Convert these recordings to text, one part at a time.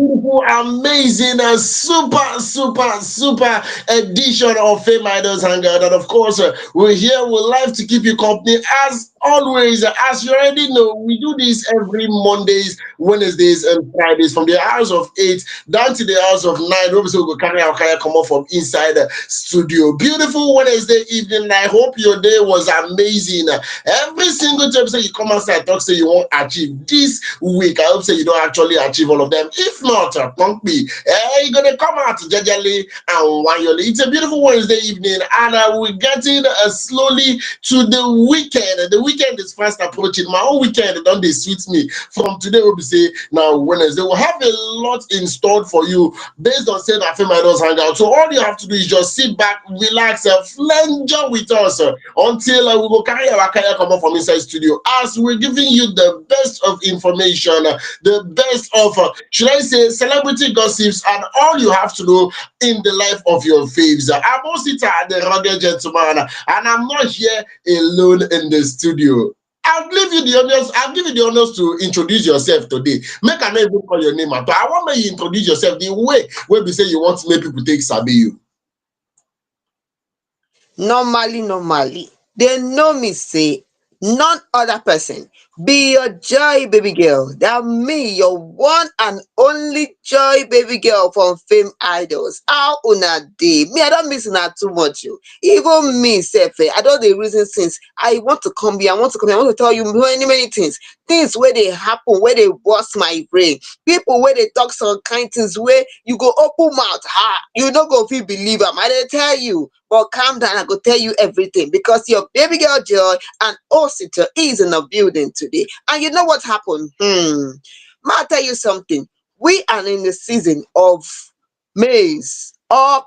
beautiful, amazing, super edition of FameIdols Hangout. And of course, we're here with live to keep you company as always. As you already know, we do this every Mondays, Wednesdays, and Fridays from the hours of 8 down to the hours of 9. Obviously, we'll carry our kaya come up from inside the studio. Beautiful Wednesday evening. I hope your day was amazing. Every single time say you come outside, talk say you won't achieve this week. I hope say you don't actually achieve all of them. If not, punk me. You're gonna come out jejely and wanyoli. It's a beautiful Wednesday evening, and we're getting slowly to the weekend. The weekend is fast approaching. My own weekend don't they suit me. From today, we'll be say now Wednesday. We'll have a lot installed for you based on saying that FameIdols Hangout. So all you have to do is just sit back, relax, flange with us until we will carry our career come up from inside studio as we're giving you the best of information, the best of should I say celebrity gossips, and all you have to know in the life of your faves. I'm also the rugged gentleman, and I'm not here alone in the studio. I'll give you the honors. I'll give you the honors to introduce yourself today. Make I not even call your name, but I want you introduce yourself the way where we say you want to make people take sabi you. Normally, they know me say none other person be your joy baby girl. That me, your one and only joy baby girl from Fame Idols. How una dey? Me, I don't miss una too much. You. Even me, sef, I don't the reason since I want to come here. I want to come here. I want to tell you many things. Things where they happen, where they bust my brain. People where they talk some kind things where you go open mouth. Ha, you no go feel believe am. I dey tell you. But calm down, I go tell you everything because your baby girl Joy and Osita is in the building today. And you know what happened? I'll tell you something. We are in the season of maize or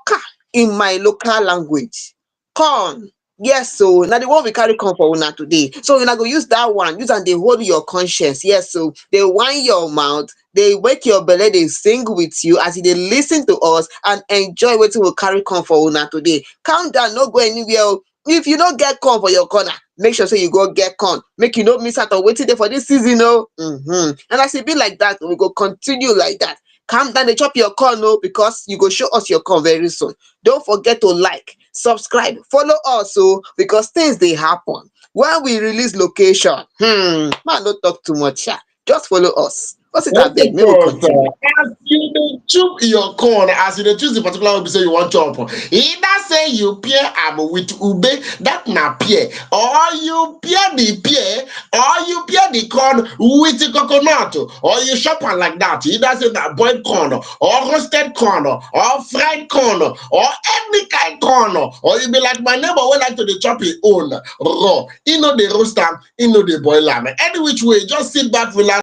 in my local language. Corn. Yes, so now the one we carry corn for una today. So you're go use that one, use and they hold your conscience. Yes, so they wind your mouth, they wake your belly, they sing with you as they listen to us and enjoy what we will carry corn for una today. Calm down, no go anywhere. Oh. If you don't get corn for your corner, make sure say you go get corn. Make you don't miss out on waiting there for this season, oh. And as it be like that, we go continue like that. Calm down, they chop your corn, no, because you go show us your corn very soon. Don't forget to like, subscribe, follow us, oh, because things they happen when we release location. Man, don't talk too much. Just follow us. What's it Of that beg? Maybe we'll course, continue. as you dey chook your corn, as you dey choose the particular one be say you want chop, either say you pair am with ube, that na pear, or you pair the pear, or you pair the corn with the coconut, or you chop am like that. Either say na boiled corn, or roasted corn, or fried corn, or any kind corn, or you be like my neighbor wey like to dey chop him own raw. He no dey roast am, he no dey boil am. Any which way, just sit back, relax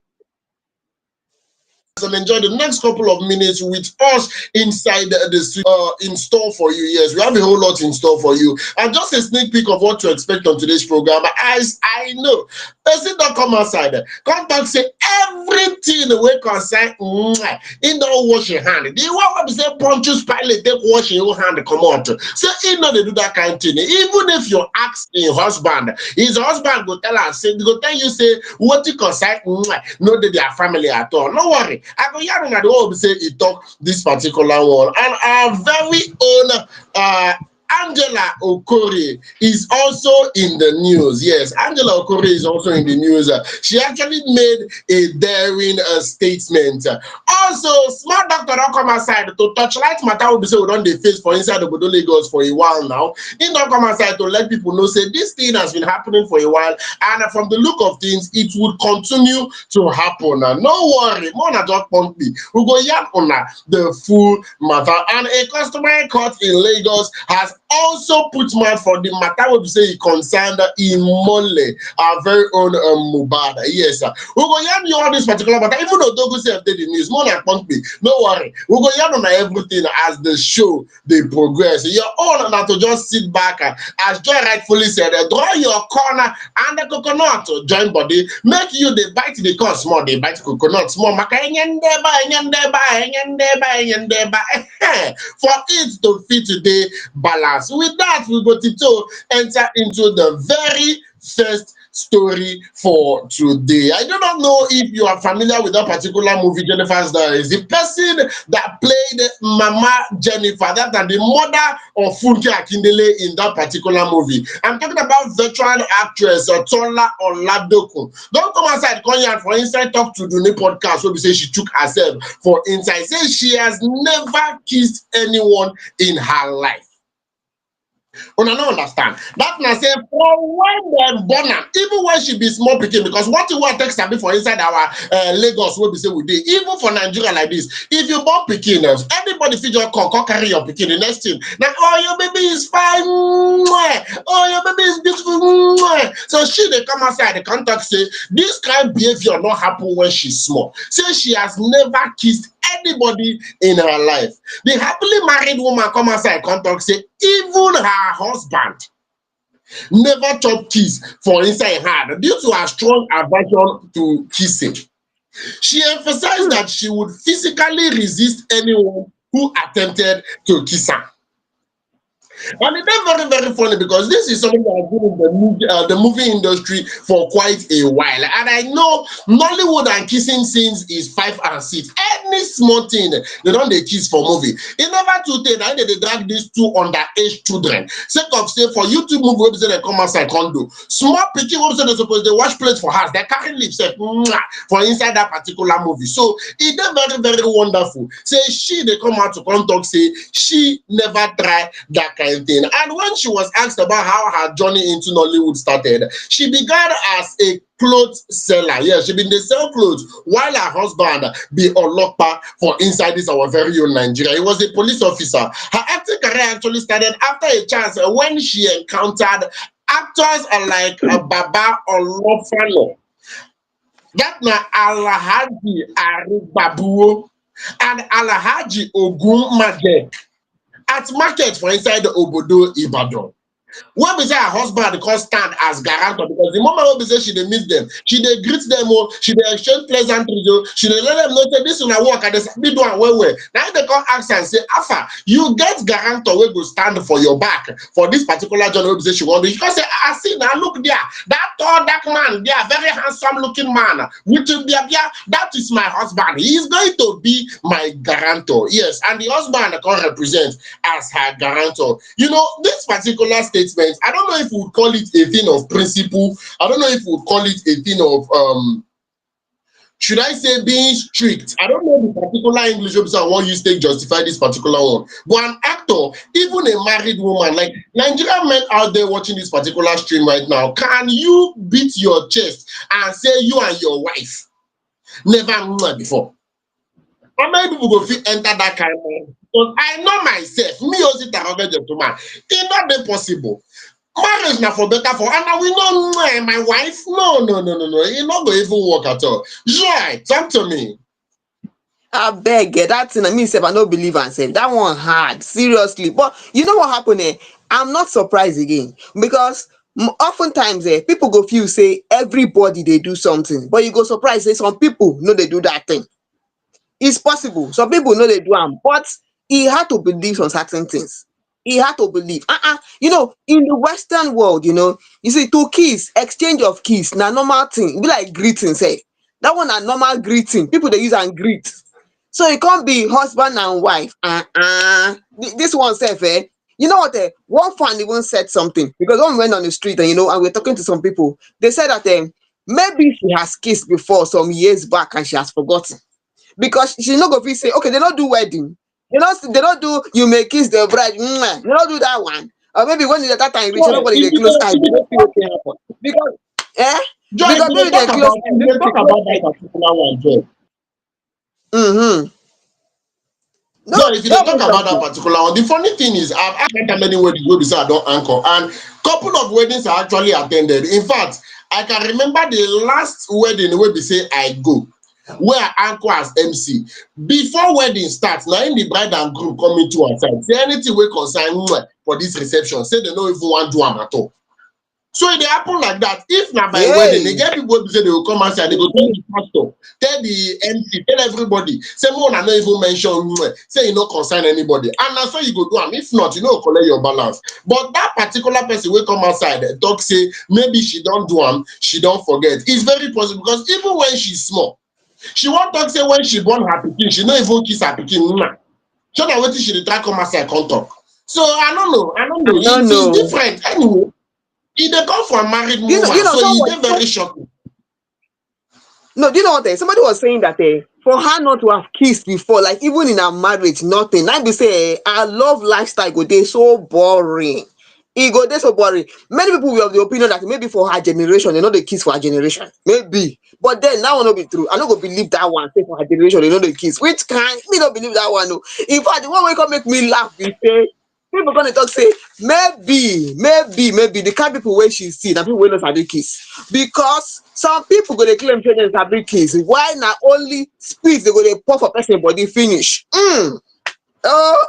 and enjoy the next couple of minutes with us inside the studio in store for you. Yes, we have a whole lot in store for you. And just a sneak peek of what to expect on today's program. As I know, person don't come outside. Come back say everything we concern. In don't wash your hand. The one where we say Pontius Pilate take wash your hand come out. So he know they do that kind of thing. Even if you ask his husband go tell us, say go tell you say what you concern. No, they are family at all. No worry. I go hear that the one say he talk this particular one, and our very own Angela Okorie is also in the news. Yes, Angela Okorie is also in the news. She actually made a daring statement. Also, smart doctor don't come aside to touchlight matter will be say we don't dey face for inside the Bodo Lagos for a while now. He don't come aside to let people know say this thing has been happening for a while, and from the look of things, it would continue to happen. No worry, more than just pump me. We go yarn on the full matter, and a customary court in Lagos has also put mouth for the matter wey be say e concern Imole, our very own Mohbad. Yes, we go yarn you all this particular matter. Even though Dogo say dey the news, more than pump me. No worry, we go yarn on everything as the show they progress. Your own na to just sit back, as Joy rightfully said, draw your corner and the coconut join body. Make you the bite the corn small, they bite coconut small. Maka enyendeba, enyendeba, enyendeba, enyendeba. For it to fit today balance. With that, we go to enter into the very first story for today. I do not know if you are familiar with that particular movie, Jennifer's Diaries. The person that played Mama Jennifer, that are the mother of Funke Akindele in that particular movie. I'm talking about veteran actress Tola Oladoku. Don't come outside, Konya, for inside talk to the podcast where we say she took herself for inside. Say she has never kissed anyone in her life. Una no understand. That na say for when dem born am, even when she be small pikin, because what you want text sabi for inside our Lagos wey be say we dey, even for Nigeria like this, if you born pikin, anybody fit just come carry your pikin. The next thing, na oh your baby is fine, oh your baby is beautiful. So she dey come outside, dey come talk say this kind behavior no happen when she's small. Say she has never kissed anybody in her life. The happily married woman come outside come talk say even her husband never chop kiss for inside her due to her strong aversion to kissing. She emphasized that she would physically resist anyone who attempted to kiss her. And it's very, very funny because this is something that has been in the movie industry for quite a while. And I know Nollywood and kissing scenes is 5 and 6. Any small thing, they don't they kiss for movie. It never too thin. I they drag these two underage children. Sake of say for YouTube movie, website they come outside condo. Small picky website they suppose they wash plates for house. They carry lips for inside that particular movie. So it's very, very wonderful. Say she they come out to come talk say she never tried that kind of thing. And when she was asked about how her journey into Nollywood started, she began as a clothes seller. Yes, she been dey sell clothes while her husband be Olokpa for inside this our very own Nigeria. He was a police officer. Her acting career actually started after a chance when she encountered actors like Baba Olofalo, that na Alhaji Aribabuo and Alhaji Ogunmaje at market for inside the Obodo Ibadan. When we say her husband can't stand as guarantor, because the moment when we say she dey meet them, she dey greet them, she dey exchange pleasantries, she dey let them know say this una work and they be do am well well. Now they come ask and say, Afa, you get guarantor wey go stand for your back for this particular job wey we say she want to. You can say, I see now, look there, that tall dark man, they are very handsome looking man, with that is my husband. He is going to be my guarantor. Yes, and the husband can represent as her guarantor. You know, this particular statement, I don't know if we would call it a thing of principle. I don't know if we would call it a thing of should I say being strict? I don't know the particular English officer I want you to justify this particular one. But an actor, even a married woman, like Nigerian men out there watching this particular stream right now, can you beat your chest and say you and your wife never before? How many people go fit enter that kind of? Because I know myself, me also target gentleman. It's not that possible. Marriage now for better for, and we know my wife. No. It's not going to even work at all. Joy, talk to me. I beg that thing. I mean, I don't believe and say that one hard, seriously. But you know what happened? I'm not surprised again because oftentimes people go feel say everybody they do something, but you go surprised say some people know they do that thing. It's possible. Some people know they do them, but he had to believe on certain things. He had to believe. You know, in the Western world, you see, to kiss, exchange of kiss, na normal thing. Be like greeting, say. That one a normal greeting. People they use and greet. So it can't be husband and wife. This one self, you know what? One fan even said something because when we went on the street and and we're talking to some people, they said that maybe she has kissed before some years back and she has forgotten. Because she's not going to say, okay, they don't do wedding. They don't do you may kiss the bride. They don't do that one. Or maybe when it's that time reach, Joy, nobody they close eyes. They don't feel okay happen. Because Joy, because maybe they close eyes. if you talk about that particular one, Joy. No, Joy, if you don't talk make about that sense. particular one, the funny thing is I've had many weddings where I don't anchor, and couple of weddings I actually attended. In fact, I can remember the last wedding where we say I go, where I anchor as MC. Before wedding starts, now in the bride and groom coming to our side, say anything we concern for this reception, say they don't even want to do them at all. So it dey happen like that. If na by wedding, they Yay. get people wey be say they will come outside, they go tell the pastor, tell the MC, tell everybody, say more una no even mention say you no concern anybody. And na so you go do am. If not, you no go collect your balance. But that particular person wey come outside talk say maybe she don do am, she don forget. It's very possible because even when she's small, she wan talk say when she born her pikin, she no even kiss her pikin. So na wetin she dey try come outside come talk. So I don't know. I don't It is know. different anyway. E dey come from married You woman, know, so e dey very shocking. no, do you know what? Somebody was saying that for her not to have kissed before, like even in her marriage, nothing. Now be say her love lifestyle go dey so boring. E go dey so boring. Many people will have the opinion that maybe for her generation, they know they kiss for her generation. Maybe. But then that one no be true. I no go believe that one. Say for her generation, they know they kiss. Which kind? Me don't believe that one. No. In fact, the one wey come make me laugh be say people gonna talk say maybe the kind people wey she see na people wey no sabi kiss because some people go dey claim say dem sabi kiss while na only spit dey go dey pour for person body finish. Oh,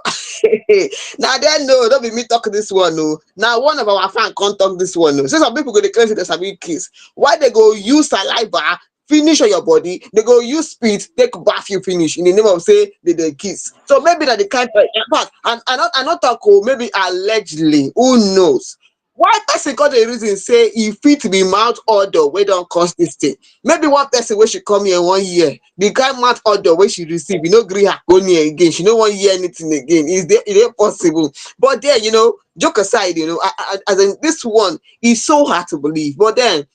now then no be me talk this one. No, now one of our fan come talk this one. No, say some people go dey claim say dem sabi kiss why they go use saliva finish on your body, they go use spit take baff you finish in the name of say they dey kiss. So maybe that the kind of in fact and I not talk maybe allegedly, who knows. Why person got a reason say e fit be mouth odor wey don cause this thing? Maybe one person wey she come here 1 year, the kind mouth odor wey she receive, you know, gree her go near again. She no wan hear anything again. Is it possible? But then, joke aside, as in this one is so hard to believe. But then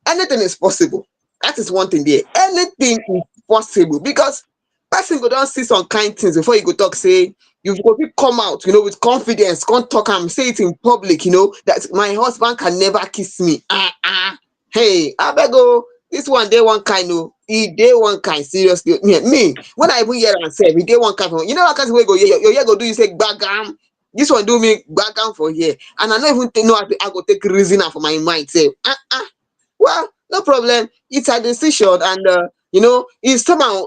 anything is possible. That is one thing there. Anything is possible because person go don see some kind things before you go talk say you go fit come out with confidence come talk am say it in public that my husband can never kiss me. Hey, abeg o, this one dey one kind o, e dey one kind seriously. Me when I even hear am sef, e dey one kind for that kind wey go hear your ear go do you say gbagam. This one do me gbagam for here and I no even know how I go take reason am for my mind sef. Well, no problem. It's a decision, and it's somehow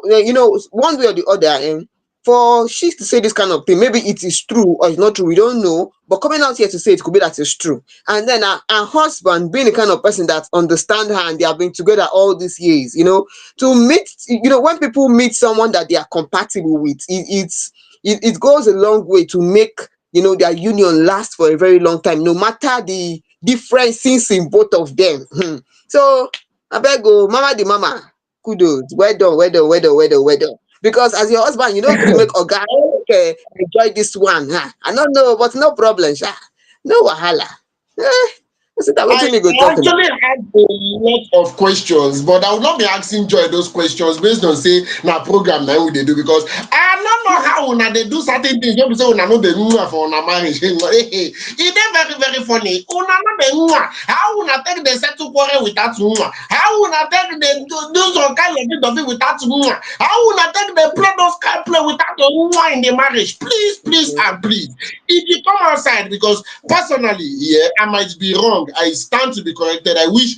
one way or the other. For she to say this kind of thing, maybe it is true or it's not true. We don't know. But coming out here to say it could be that it's true. And then her husband, being the kind of person that understand her and they have been together all these years, to meet, when people meet someone that they are compatible with, it goes a long way to make their union last for a very long time, no matter the differences in both of them. So abeg o, mama the mama, kudos, well done, well done, well done, well done, well done. Because as your husband, you no gree make oga enjoy this one. I don't know, but no problem, sha. No wahala. See that I wetin me go talk now. actually had a lot of questions, but I will not be asking Joy those questions based on say na program na we dey do because I don't know how una dey do certain things. Don't be say una no dey for una marriage. E dey very very funny. Una no dey how una take dey settle quarrel without how una take dey do some kind of bit of it without how una take dey play those kind play without in the marriage. Please and please, if you come outside, because personally, I might be wrong. I stand to be corrected. I wish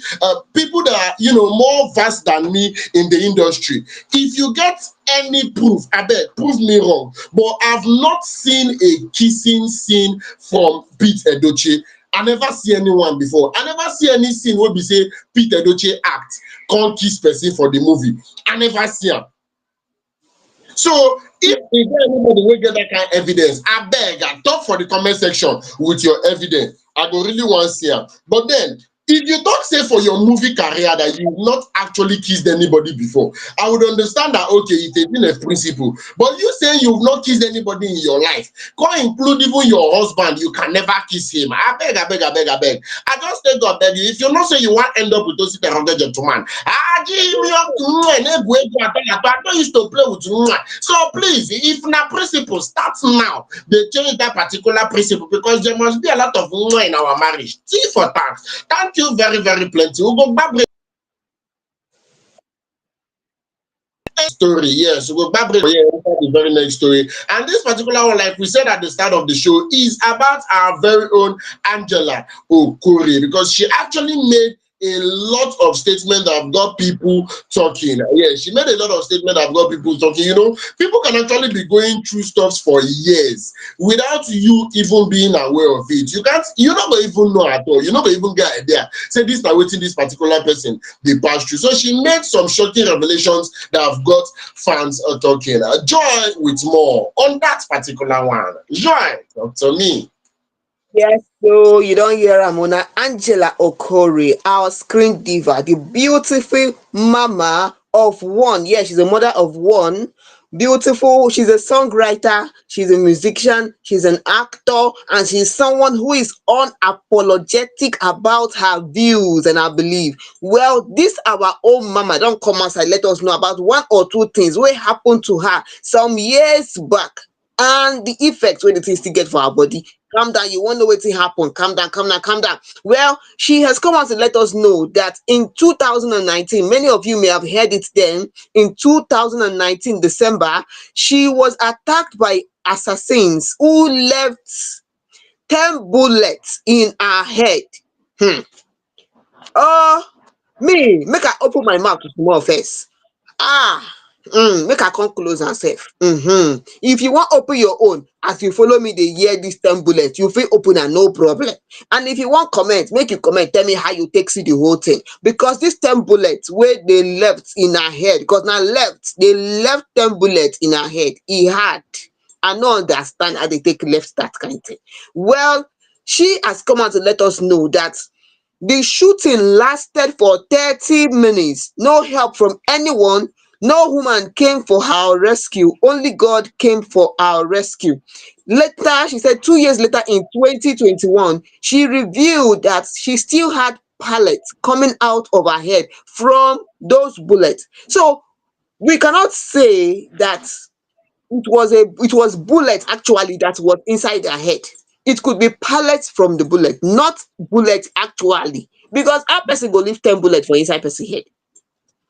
people that are more vast than me in the industry, if you get any proof, I bet prove me wrong. But I've not seen a kissing scene from Pete Edochie. I never see anyone before. I never see any scene where we say Pete Edochie act can't kiss person for the movie. I never see him. So if anybody will get that kind of evidence, I beg, I talk for the comment section with your evidence. I go really want to see her. But then, if you don't say for your movie career that you've not actually kissed anybody before, I would understand that, okay, it's a thing of principle. But you saying you've not kissed anybody in your life, can't include even your husband, you can never kiss him. I beg. I just take God beg you. If you not say you want to end up with those gentlemen, I don't used to play with you. So please, if na principle starts now, they change that particular principle because there must be a lot of in our marriage. Tea for tax. Thank you very, very plenty. We'll go back story. Yes, we'll go back the very next story. And this particular one, like we said at the start of the show, is about our very own Angela Okorie, because she actually made a lot of statements that have got people talking. Yeah, she made a lot of statements that have got people talking. You know, people can actually be going through stuff for years without you even being aware of it. You can't, you're not gonna even know at all. You're not gonna even get an idea. Say this now waiting this particular person they pass through. So she made some shocking revelations that have got fans talking. Joy with more on that particular one. Joy, talk to me. Yes, so you don't hear Ramona Angela Okorie, our screen diva, the beautiful mama of one. Yeah, she's a mother of one. Beautiful. She's a songwriter, she's a musician, she's an actor, and she's someone who is unapologetic about her views and her belief. Well, this our own mama don't come outside let us know about one or two things what happened to her some years back and the effects wey the thing still get for her body. Calm down, you wan know wetin happen. Calm down, calm down, calm down. Well, she has come out to let us know that in 2019, many of you may have heard it then, in 2019 December, she was attacked by assassins who left 10 bullets in her head. Hmm. Oh, me, make I open my mouth small first. Ah, make I come close am sef. If you wan open your own, as you follow me dey hear dis 10 bullets, you fit open am no problem. And if you wan comment, make you comment tell me how you take see the whole thing, because dis 10 bullets wey dey left in her head, because na left, dey left 10 bullets in her head, e hard. I no understand how dey take left dat kind thing. Well, she has come out to let us know dat the shooting lasted for 30 minutes. No help from anyone. No woman came for our rescue. Only God came for our rescue. Later, she said 2 years later in 2021, she revealed that she still had pellets coming out of her head from those bullets. So we cannot say that it was bullet actually that was inside her head. It could be pellets from the bullet, not bullet actually, because how person go leave 10 bullets for inside person head.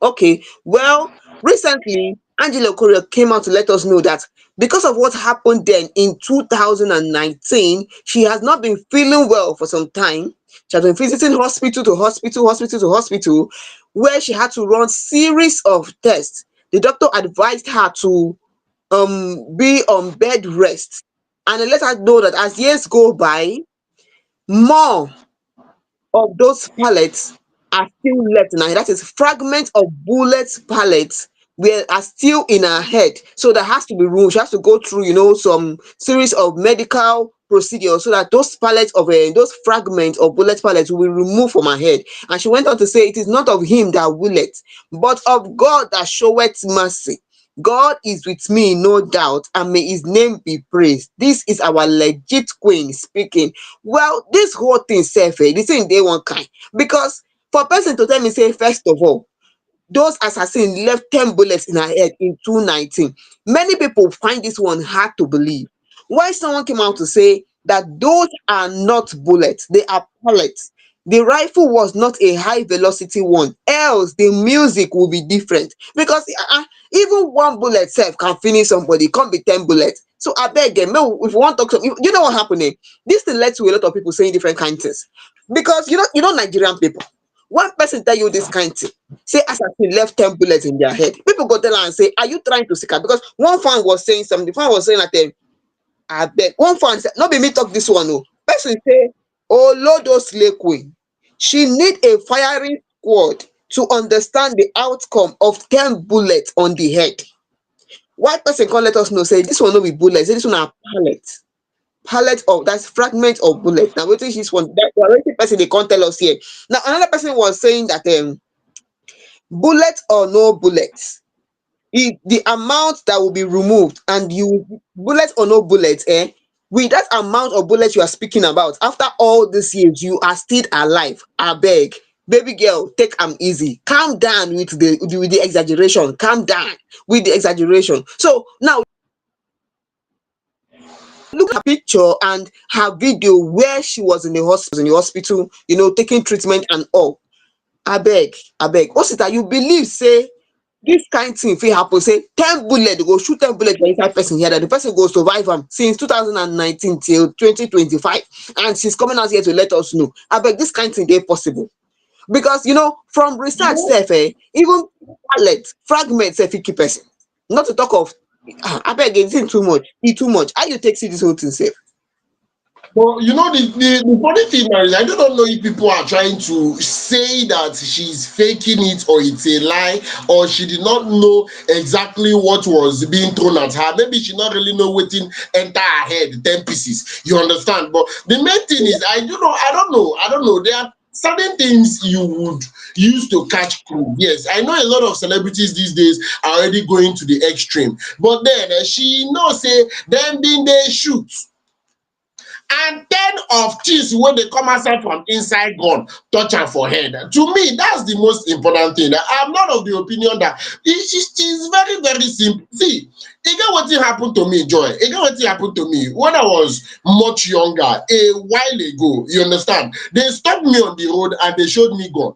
Okay, well, recently Angela Courier came out to let us know that because of what happened then in 2019, she has not been feeling well for some time. She has been visiting hospital to hospital, hospital to hospital, where she had to run series of tests. The doctor advised her to be on bed rest, and they let her know that as years go by, more of those pellets are still left in her head. That is fragments of bullet pellets are still in her head. So that has to be removed. She has to go through, some series of medical procedures so that those pellets of those fragments of bullet pellets will be removed from her head. And she went on to say, it is not of him that willeth, but of God that showeth mercy. God is with me, no doubt, and may his name be praised. This is our legit queen speaking. Well, this whole thing sef, the thing dey one kind, because for person to tell me say first of all those assassins left 10 bullets in her head in 2019, many people find this one hard to believe. Why someone came out to say that those are not bullets, they are pellets. The rifle was not a high velocity one, else the music will be different, because even one bullet sef can finish somebody, come be 10 bullets. So abeg, if you wan talk, you know what happen, this thing led to a lot of people saying different kind things, because you know Nigerian people, one person tell you this kind thing, say assassin left 10 bullets in their head, people go tell am and say, are you trying to seek am? Because one fan was saying something, the fan was saying that abeg, one fan say, no be me talk this one o, person say olodo slay queen, she need a firing squad to understand the outcome of 10 bullets on the head. White person come let us know say this one no be bullet, say this one na pallet of, that's fragment of bullet. Na wetin this one, that wetin person dey come tell us here. Now another person was saying that bullet or no bullet, the amount that will be removed, and you, bullet or no bullet, with that amount of bullets you are speaking about, after all these years you are still alive. Abeg, baby girl, take am easy, calm down with the exaggeration, calm down with the exaggeration. So now look at her picture and her video where she was in the hospital, taking treatment and all. Abeg, Osita, you believe say this kind thing fit happen, say 10 bullet, they go shoot 10 bullets for inside person here, that the person go survive am since 2019 till 2025, and she's coming out here to let us know. Abeg, this kind thing dey possible, Because from research You sef even palette fragments sef fit kill person, not to talk of abeg the thing too much, e too much. How you take see this whole thing sef? But the funny thing now is I do not know if people are trying to say that she's faking it or it's a lie or she did not know exactly what was being thrown at her. Maybe she not really know wetin enter her head 10 pieces. You understand? But the main thing is I don't know. There are certain things you would use to catch crew. Yes, I know a lot of celebrities these days are already going to the extreme. But then she know say them being they shoot and 10 of things wey dey come outside from inside gun touch am for head. To me, that's the most important thing. I'm not of the opinion that it's very very simple. See, e get wetin happen to me, Joy. E get wetin happen to me when I was much younger a while ago. You understand? They stopped me on the road and they showed me gun.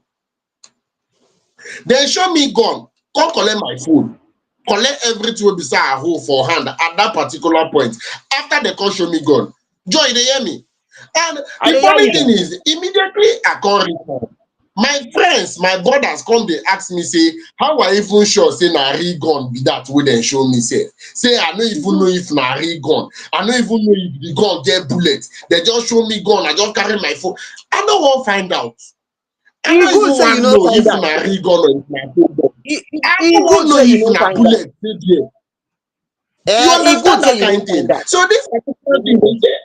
They show me gun, come collect my phone, collect everything wey be say I hold for hand at that particular point. After they come show me gun, Joy, dey hear me? And I the dey hear funny you thing now. is, immediately I come reach home, my friends, my brothers come dey ask me say, how I even sure say na real gun be that wey dem show me sef? Say I no even know if na real gun. I no even know if the gun get bullet. They just show me gun, I just carry my phone. I no wan find out. I no E good even say you wan no know find if out. na real gun or if na fake gun. E e I e no wan good know say you if no na find out. bullet dey there. You E good understand say that you no kind thing? find out. So this particular thing dey there.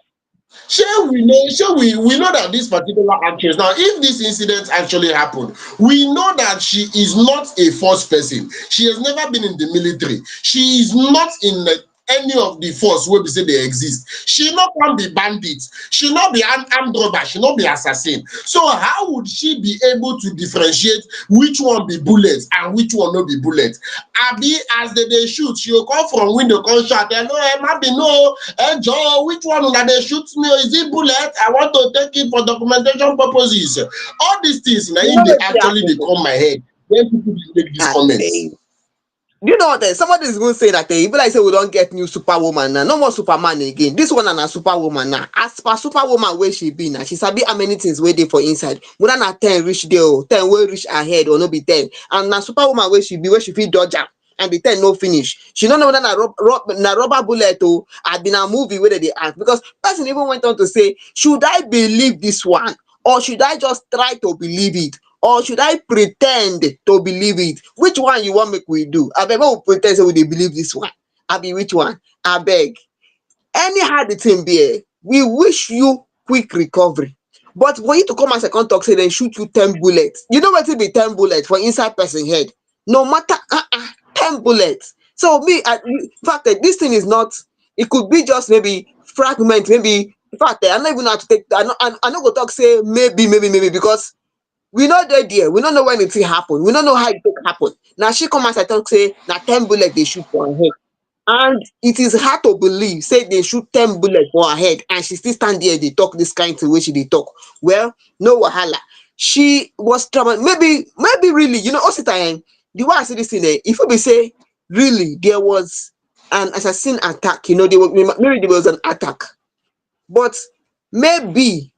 Shey we know that this particular actress, now if this incident actually happened, we know that she is not a force person. She has never been in the military. She is not in any of the force wey be say dey exist. She no come be bandit. She no be armed robber. She no be assassin. So how would she be able to differentiate which one be bullet and which one no be bullet? Abi as dey shoot, she go come from window come shout, hello Emabi, no, Joe, which one una dey shoot me? Is it bullet? I want to take it for documentation purposes. All these things na You im know dey wetin actually dey happen? come my head when people dey make these comments. Abeg. You know what? Somebody is even saying that e be like say we don get new superwoman now. No more Superman again. This one na superwoman now. As per superwoman wey she be now, she sabi how many things wey dey for inside. Whether na 10 reach there o, 10 wey reach her head or no be 10. And na superwoman wey she be, wey she fit dodge am and the 10 no finish. She no know whether na rubber bullet o abi na movie wey dem dey act. Because person even went on to say, should I believe this one or should I just try to believe it? Or should I pretend to believe it? Which one you want make we do? Abeg, make we pretend say we dey believe this one. Abi which one? Abeg. Anyhow the thing be, we wish you quick recovery. But for you to come as a come talk say dem shoot you 10 bullets, you know wetin be 10 bullets for inside person head? No matter 10 bullets. So me, in fact this thing is not, it could be just maybe fragment, maybe in fact I no even know how to take, I no go talk say maybe because we no dey there, we no know when the thing happen, we no know how e take happen. Na she come outside talk say na 10 bullet dey shoot for her head, and it is hard to believe say dey shoot 10 bullet for her head and she still stand there dey talk this kind thing wey she dey talk. Well, no wahala. She was maybe really, osita the way I see this thing e fit be say really there was an assassin attack, maybe there was an attack, but maybe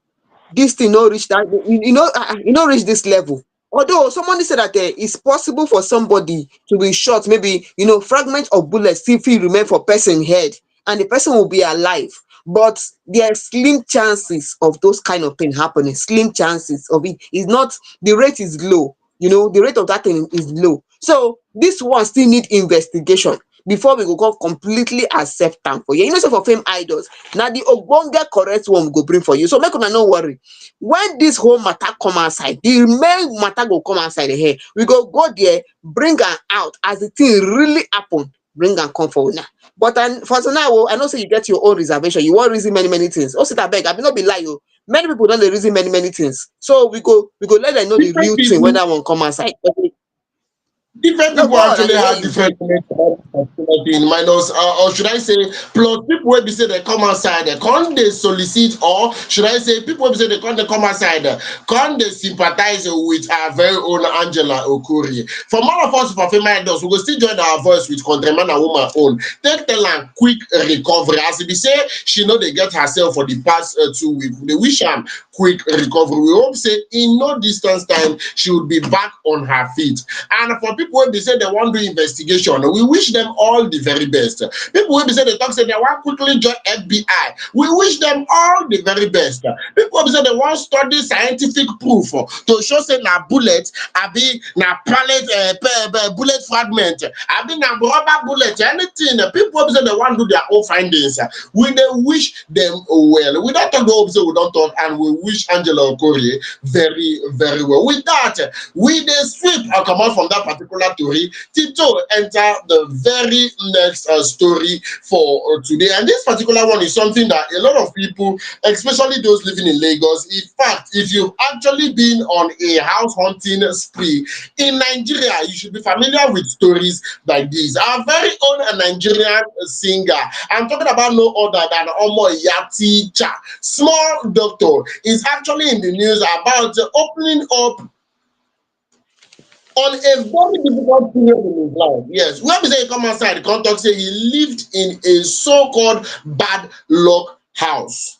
this thing no reach that, e no reach this level. Although somebody said that it's possible for somebody to be shot, maybe fragment of bullet still fit remain for person head and the person will be alive, but there are slim chances of those kind of thing happening. Slim chances of it is not, the rate is low, the rate of that thing is low. So this one still need investigation before we go come completely accept am for you. Say for Fame Idols, na the ogbonge correct one we go bring for you. So make una no worry. When this whole matter come outside, the main matter go come outside here. We go there, bring am out as the thing really happen. Bring am come for una. But for now, I know say you get your own reservation. You wan reason many things. Oh, sit abeg, I be no be lie o. Many people don dey reason many things. So we go let them know the Different real thing when people that one come outside. Different No, people go on, I actually dey hear have you. different in minus, or should I say, plus people will be say they come outside, they can't they solicit, or should I say, people will be say they can't they come outside, can't they sympathize with our very own Angela Okorie. For more of us for FameIdols, we will still join our voice with Countryman and Woman own. Take the land quick recovery. As we say, she know they get herself for the past 2 weeks. They wish am quick recovery. We hope say in no distance time she will be back on her feet. And for people wey be say they wan do investigation, we wish them all the very best. People wey be say they talk say they wan quickly join FBI, we wish them all the very best. People wey be say they wan study scientific proof to show say na bullet abi na bullet fragment abi na rubber bullet, anything. People wey be say they wan do their own findings, we dey wish them well. We don talk the whole say we don talk, and we wish Angela Okorie very very well. With that, we dey sweep and comot from that particular story. Tito enter the very next story for today, and this particular one is something that a lot of people, especially those living in Lagos, in fact, if you've actually been on a house hunting spree in Nigeria, you should be familiar with stories like this. Our very own Nigerian singer, I'm talking about no other than Omo Yati Cha, small doctor, is actually in the news about opening up on a very difficult period in his life. Yes, where we say he come outside, the contact say he lived in a so-called bad luck house.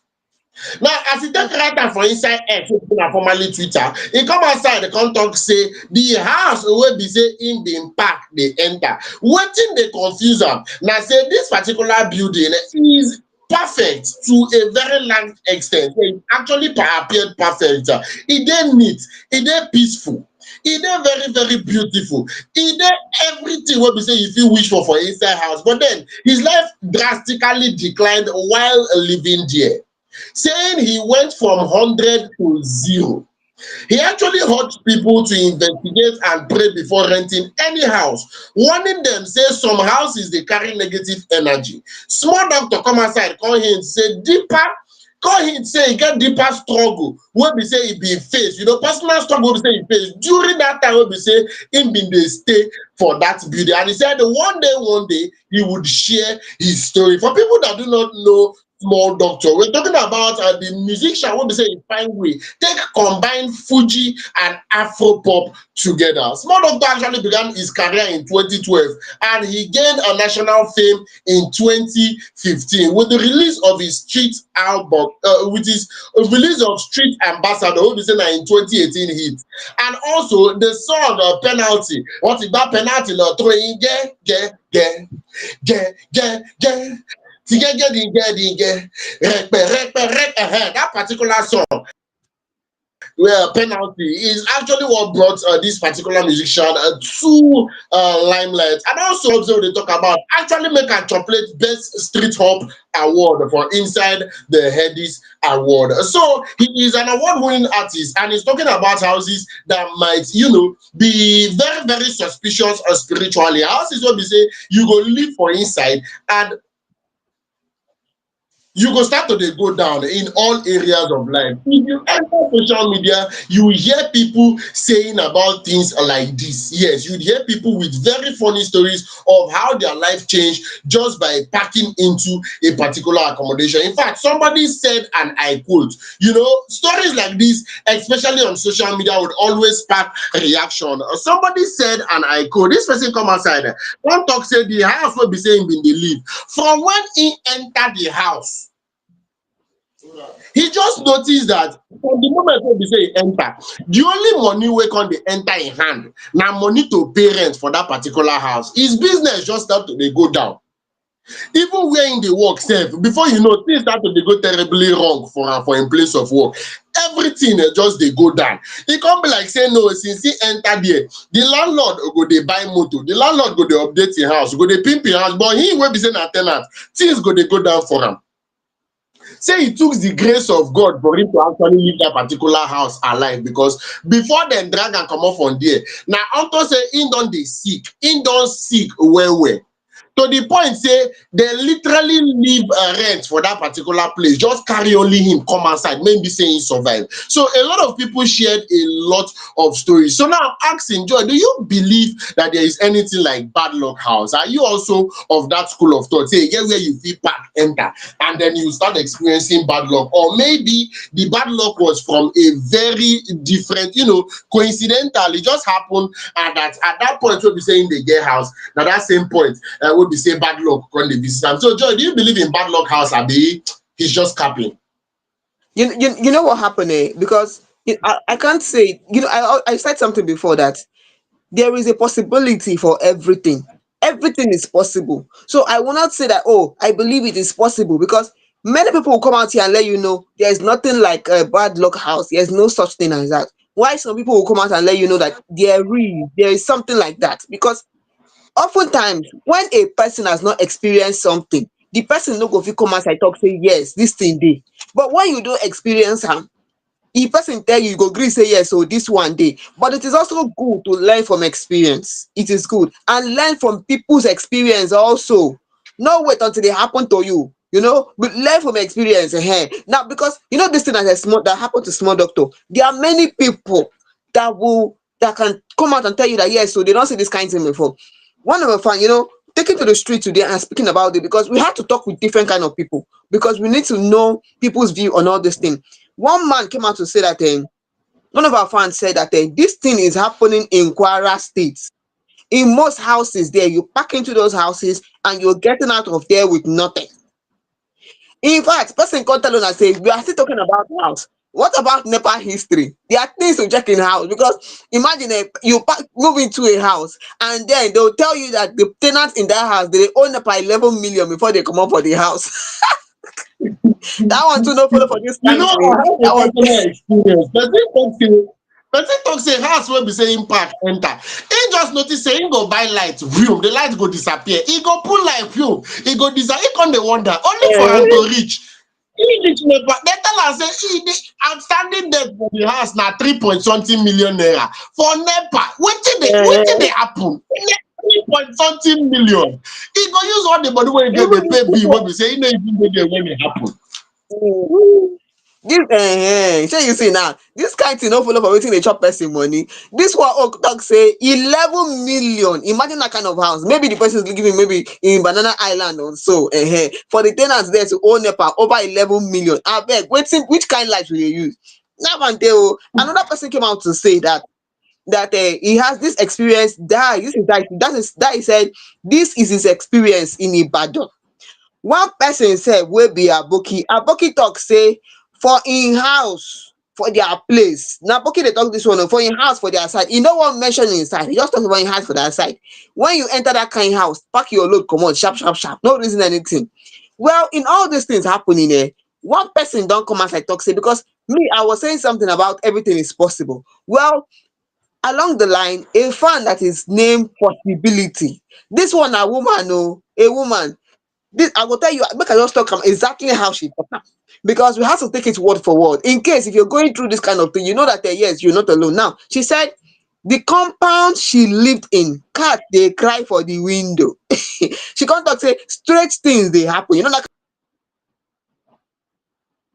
Now, as he take write am for inside X, na formerly Twitter, he come outside, the contact say the house wey be say im bin park dey enter. Wetin dey confuse am na say this particular building is perfect to a very large extent. It actually appeared perfect. E dey neat, e dey peaceful, e dey very very beautiful, e dey everything wey be say you fit wish for inside house. But then his life drastically declined while living there, saying he went from 100 to 0. He actually urged people to investigate and pray before renting any house, warning them say some houses dey carry negative energy. Small doctor come outside come hint say deeper, come hint say e get deeper struggle wey be say e bin face, personal struggle wey be say e face during that time wey be say im bin dey stay for that building. And he said one day he would share his story. For people that do not know small doctor, we're talking about the musician wey be say e find way take combine Fuji and Afro pop together. Small doctor actually began his career in 2012, and he gained a national fame in 2015 with the release of his street album, with his release of Street Ambassador, wey be say na in 2018 hit, and also the song Penalty. What is that penalty? Throwing get that particular song, well, Penalty is actually what brought this particular musician to limelight. And also they talk about actually make a chocolate best street hop award for inside the Headies award. So he is an award-winning artist, and he's talking about houses that might be very very suspicious spiritually. Houses where we say you go live for inside, and you go start to dey go down in all areas of life. If you enter social media, you will hear people saying about things like this. Yes, you'd hear people with very funny stories of how their life changed just by packing into a particular accommodation. In fact, somebody said, and I quote, stories like this, especially on social media, would always spark reaction. Somebody said, and I quote, this person come outside, one talk say the house will be saying bin dey live. From when he entered the house, he just noticed that from the moment wey be say he enter, the only money wey come dey enter im hand na money to pay rent for that particular house. His business just start to dey go down. Even where im dey work sef, before you know, things start to dey go terribly wrong for im place of work. Everything just dey go down. E come be like say no, since he enter there, the landlord go dey buy motor, the landlord go dey update im house, go dey pimp im house, but him wey be say na ten ant, things go dey go down for am. Say it took the grace of God for him to actually leave that particular house alive, because before dem drag am comot from there, na unto say him don dey sick, him don sick well well. to the point say they literally leave rent for that particular place, just carry only him come outside, maybe say he survive. So a lot of people shared a lot of stories. So now asking Joy, do you believe that there is anything like bad luck house? Are you also of that school of thought, say get where you feel pack enter and then you start experiencing bad luck? Or maybe the bad luck was from a very different, coincidental, it just happened at that point we'll be saying they get house. Now that same point we'll be saying bad luck when they visit them. So Joy, do you believe in bad luck house? Abi he's just capping? You know what happened, because I can't say, I said something before that there is a possibility for everything. Everything is possible. So I will not say that, oh, I believe it is possible, because many people will come out here and let you know there is nothing like a bad luck house. There's no such thing as that. Why some people will come out and let you know that there is something like that? Because oftentimes when a person has not experienced something, the person no go fit come outside talk say yes, this thing dey. But when you don't experience am, if person tell you, you go gree say yes, so this one day. But it is also good to learn from experience. It is good, and learn from people's experience also. No wait until they happen to you, but learn from experience. Now, because this thing that happened to small doctor, there are many people that can come out and tell you that yes, so they don't see this kind of thing before. One of a fan, taking to the street today and speaking about it, because we have to talk with different kind of people, because we need to know people's view on all this thing. One man came out to say that one of our fans said that this thing is happening in Kwara State. In most houses there, you pack into those houses and you're getting out of there with nothing. In fact, person come tell una say we are still talking about house. What about NEPA history? There are things to check in house, because imagine move into a house and then they'll tell you that the tenants in that house they own NEPA 11 million before they come up for the house. That one too no follow for this You know, country. I have a That one. personal experience. Person talk say house wey be say him pack enter. He just notice say him go buy light, vroom, the light go disappear. He go pull light, vroom, he go disappear. He come dey wonder, only for am to reach. He reach NEPA. They tell am say the outstanding debt for the house na 3 point something million naira. For NEPA, wetin dey happen? 3 point something million. He go use all the money wey he get dey pay bill wey be say he no even dey there when e happen. This shey you see now, this kind thing no follow for wetin dey chop person money. This one talk say 11 million. Imagine that kind of house. Maybe the person is giving maybe in Banana Island or so. For the tenants there to own NEPA over 11 million. Abeg, which kind light will you use? Now and there, another person came out to say that he has this experience. That he said this is his experience in Ibadan. One person said wey be aboki talk say for im house, for their place. Na aboki dey talk this one for im house, for their side, e no wan mention im side, e just talk about im house for their side. When you enter that kind house, pack your load comot sharp sharp sharp, no reason anything. Well, in all these things happening, one person don come outside talk say, because me I was saying something about everything is possible. Well, along the line, a fan that is named Possibility, this one na woman a woman. This I will tell you, make I just talk exactly how she talk am, because we have to take it word for word. In case if you're going through this kind of thing, you know that yes, you're not alone. Now, she said the compound she lived in, cat they cry for the window. She can't talk say strange things they happen. You know that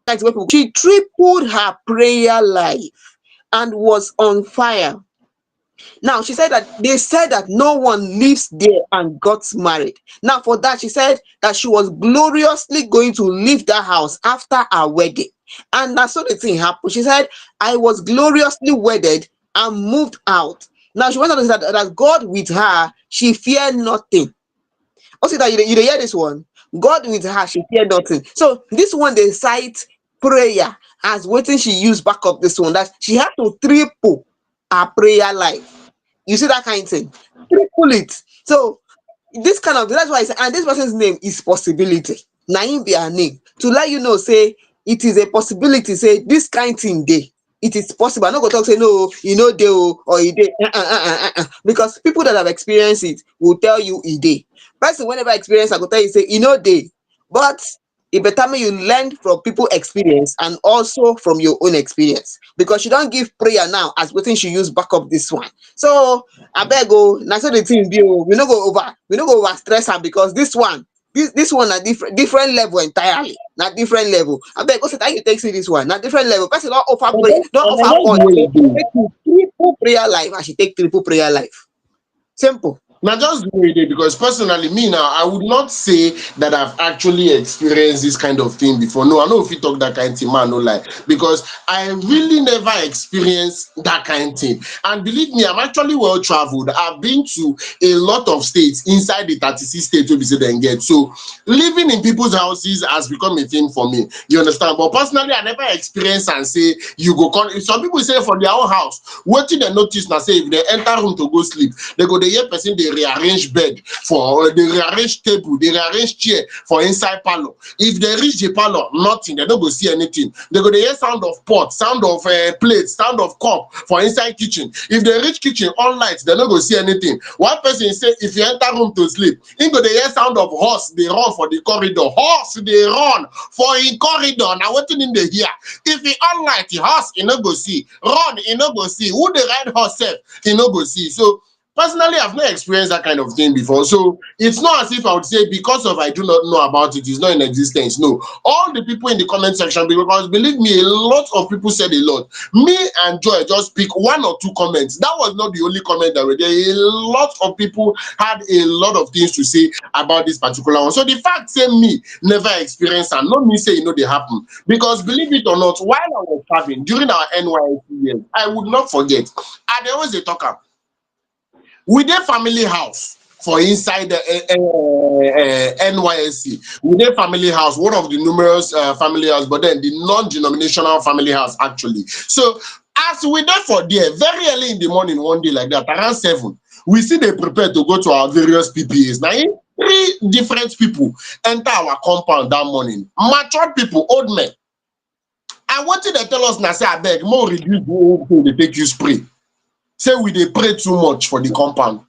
kind of people. She tripled her prayer life and was on fire. Now she said that they said that no one lives there and got married. Now for that, she said that she was gloriously going to leave that house after her wedding. And that's what the thing happened. She said, I was gloriously wedded and moved out. Now she went on to say that God with her, she feared nothing. Also that you dey hear this one. God with her, she feared nothing. So this one they cite prayer as waiting she used back up this one. That she had to triple her prayer life. You see that kind of thing? Triple it. So this kind of that's why I say, and this person's name is Possibility. Naim be her name. To let you know, say it is a possibility, say this kind of thing day. It is possible. I'm not gonna talk say no, they or it day. Because people that have experienced it will tell you it day. Person whenever experience, I go tell you say they. But it better me you learn from people experience and also from your own experience, because she don't give prayer now as wetin she use back up this one. So abeg o, na so the thing be o, we no go over stress am, because this one na different level entirely, na different level. Abeg go set how you take see this one, na different level. Person don And I offer just God the way say it is. make you triple prayer life and she take triple prayer life. Simple. Now, just the way it is, because personally, me now, I would not say that I've actually experienced this kind of thing before. No, I know if you talk that kind of thing, man, no lie, because I really never experienced that kind of thing. And believe me, I'm actually well traveled. I've been to a lot of states inside the 36 states we say then get. So living in people's houses has become a thing for me. You understand? But personally, I never experienced and say you go come. Some people say for their own house, what they notice now say if they enter room to go sleep, they go the hear person they rearrange bed for they rearrange table, they rearrange chair for inside parlor. If they reach the parlor, nothing, they don't go see anything. They go the hear sound of pot, sound of plate, sound of cup for inside kitchen. If they reach kitchen, all lights, they don't go see anything. One person say if you enter room to sleep, in go the hear sound of horse, they run for the corridor. Horse, they run for in corridor. Now what in the here? If he on light, the horse, he no go see. Run, he no go see. Who the ride horse self, he no go see. So personally, I've not experienced that kind of thing before. So it's not as if I would say because of I do not know about it, it's not in existence. No. All the people in the comment section, because believe me, a lot of people said a lot. Me and Joy just pick one or two comments. That was not the only comment that were there. A lot of people had a lot of things to say about this particular one. So the fact say me never experienced and not me say they happen. Because believe it or not, while I was traveling during our NYC years, I would not forget. I dey always dey talk am. We dey family house for inside the NYSC. We dey family house, one of the numerous family house, but then the non-denominational family house actually. So as we dey for there, very early in the morning, one day like that, around 7, we see they prepare to go to our various PPAs. Now, 3 different people enter our compound that morning. Matured people, old men. And what did they tell us now? Say, I beg, more reduce the whole thing, they take you spray. Say we dey pray too much for the compound.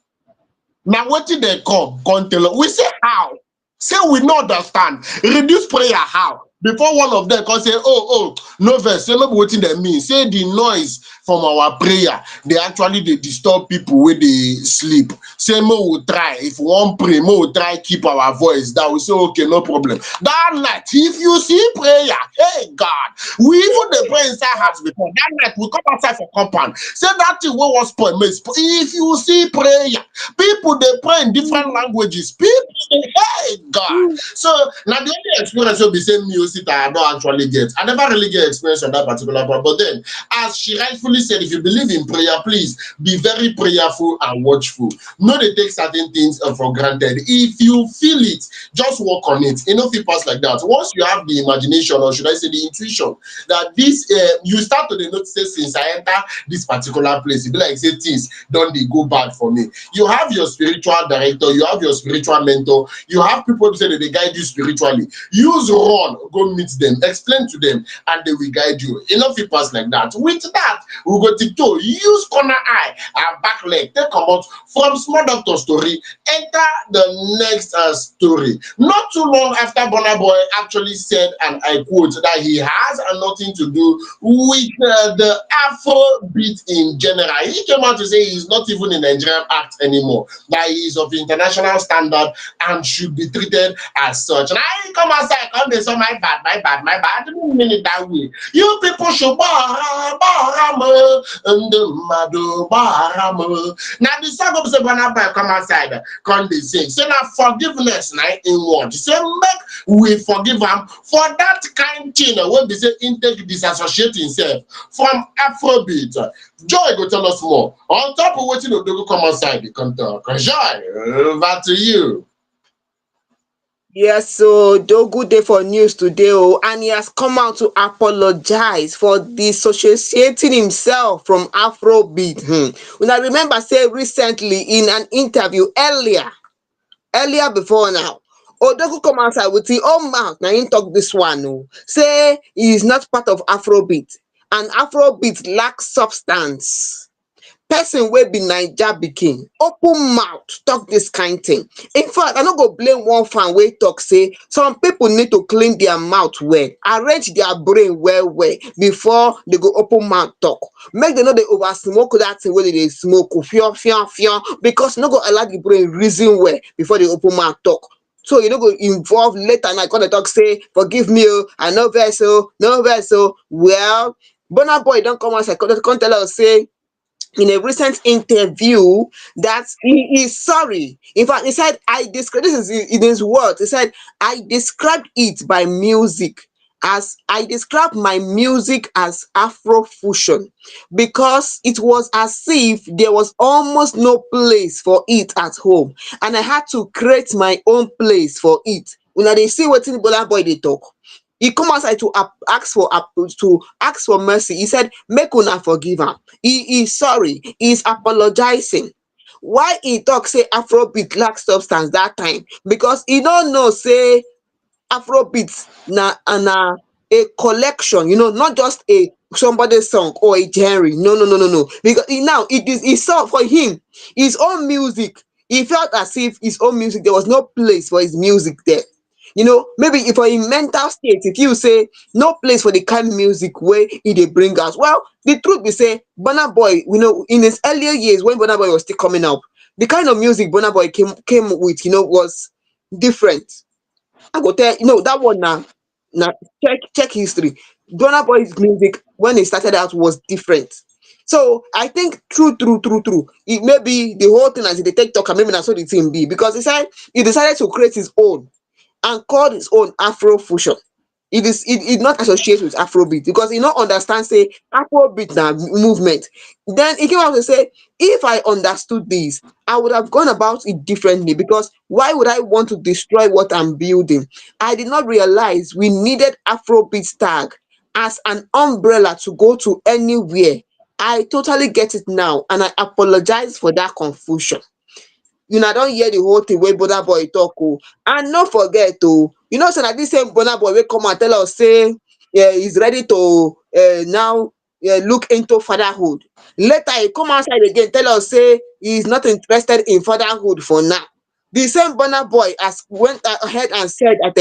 Now wetin dem come tell us? We say how? Say we no understand. Reduce prayer how? Before one of them come say, oh, no verse. Say no be wetin dem mean. Say the noise from our prayer, they actually dey disturb people wey dey sleep. Say make we try. If we wan pray, make we try keep our voice down. We say okay, no problem. That night, if you see prayer, hey God, we even dey pray inside house before. That night we come outside for compound. Say that thing wey wan spoil may spoil. If you see prayer, people dey pray in different languages. People dey, hey God. So now the only experience will be say music that I don't actually get. I never really get experience on that particular part. But then, as she rightfully said, if you believe in prayer, please be very prayerful and watchful. No, they take certain things for granted. If you feel it, just work on it. You know, if it pass like that. Once you have the imagination, or should I say the intuition, that this you start to notice since I enter this particular place, it be like say things don't they go bad for me. You have your spiritual director, you have your spiritual mentor, you have people who say that they guide you spiritually. Use run, go meet them, explain to them, and they will guide you. Enough it pass like that. With that, we go tiptoe, use corner eye and back leg, take come out from small doctor story, enter the next story. Not too long after Burna Boy actually said, and I quote, that he has nothing to do with the Afrobeat in general. He came out to say he's not even in Nigerian act anymore, that he is of international standard and should be treated as such. And I come outside, come they say my bad. I didn't mean it that way. You people should and now the song of the Burna Boy come outside, come they sing. Say now forgiveness now in what? Say make we forgive him for that kind thing when they say intake disassociate himself from Afrobeat. Joy go tell us more. On top of what you do, come outside, the come talk. Joy, over to you. Yes, so Dogu day for news today, and he has come out to apologize for dissociating himself from Afrobeat. When I remember, say recently in an interview earlier before now, Odogu come outside with his own mouth. Now he talk this one, say he is not part of Afrobeat, and Afrobeat lacks substance. person wey be naija pikin open mouth talk dis kind thing. In fact, I no go blame one fan wey talk say some people need to clean their mouth well, arrange their brain well well before they go open mouth talk. Make dem no dey over smoke dat thing wey dem dey smoke fion because e no go allow the brain reason well before they open mouth talk. So you no go involve later now come dey talk say forgive me o, I no vex o, no vex o. Well, Burna Boy don come outside come tell us say in a recent interview that he is sorry. In fact, he said, I describe this is in his words. He said, I described it by music as I described my music as Afrofusion because it was as if there was almost no place for it at home, and I had to create my own place for it. Una dey see wetin Burna Boy dey talk. He come outside to ask for mercy. He said, make una forgive am. He is sorry. He is apologizing. Why he talk say Afrobeat lack substance that time? Because he don't know say Afrobeat na a collection, not just a somebody's song or a genre. No. Because now it is he saw for him his own music. He felt as if his own music there was no place for his music there. Maybe if for him mental state, if you say no place for the kind music where he dey bring us. Well, the truth be say Burna Boy, in his earlier years when Burna Boy was still coming up, the kind of music Burna Boy came with, was different. I go tell that one now check history. Burna Boy's music when he started out was different. So I think true, it may be the whole thing as they take talk and maybe that's what the thing be because he decided to create his own and called his own Afrofusion. It not associate with Afrobeat because he not understand say Afrobeat na movement. Then he came out to say, if I understood this, I would have gone about it differently because why would I want to destroy what I'm building? I did not realize we needed Afrobeat tag as an umbrella to go to anywhere. I totally get it now and I apologize for that confusion. Don't hear the whole thing wey Burna Boy talk and no forget say na dis same Burna Boy wey come and tell us say he's ready to now look into fatherhood. Later he come outside again tell us say he's not interested in fatherhood for now. The same Burna Boy as went ahead and said at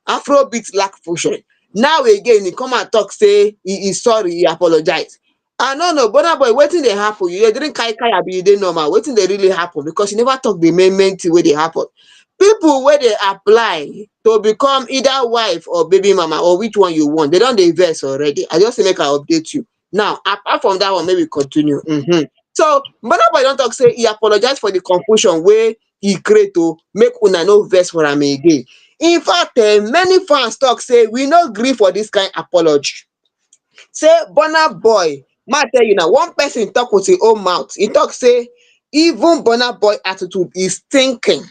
Afrobeat lack fusion. Now again he come and talk say he is sorry, he apologize. No, Burna Boy, wetin dey happen? You didn't kai abi you dey normal? Wetin dey really happen? Because you never talk the main thing wey dey happen. People wey dey apply to become either wife or baby mama or which one you want, they don dey vex already. I just say make I update you. Now, apart from that one, make we continue. So, Burna Boy don talk say he apologize for the confusion wey he create make una no vex for am again. In fact, many fans talk say we no gree for this kind apology. Say Burna Boy, ma tell you now, one person talk with him own mouth. He talk say even Burna Boy attitude is thinking.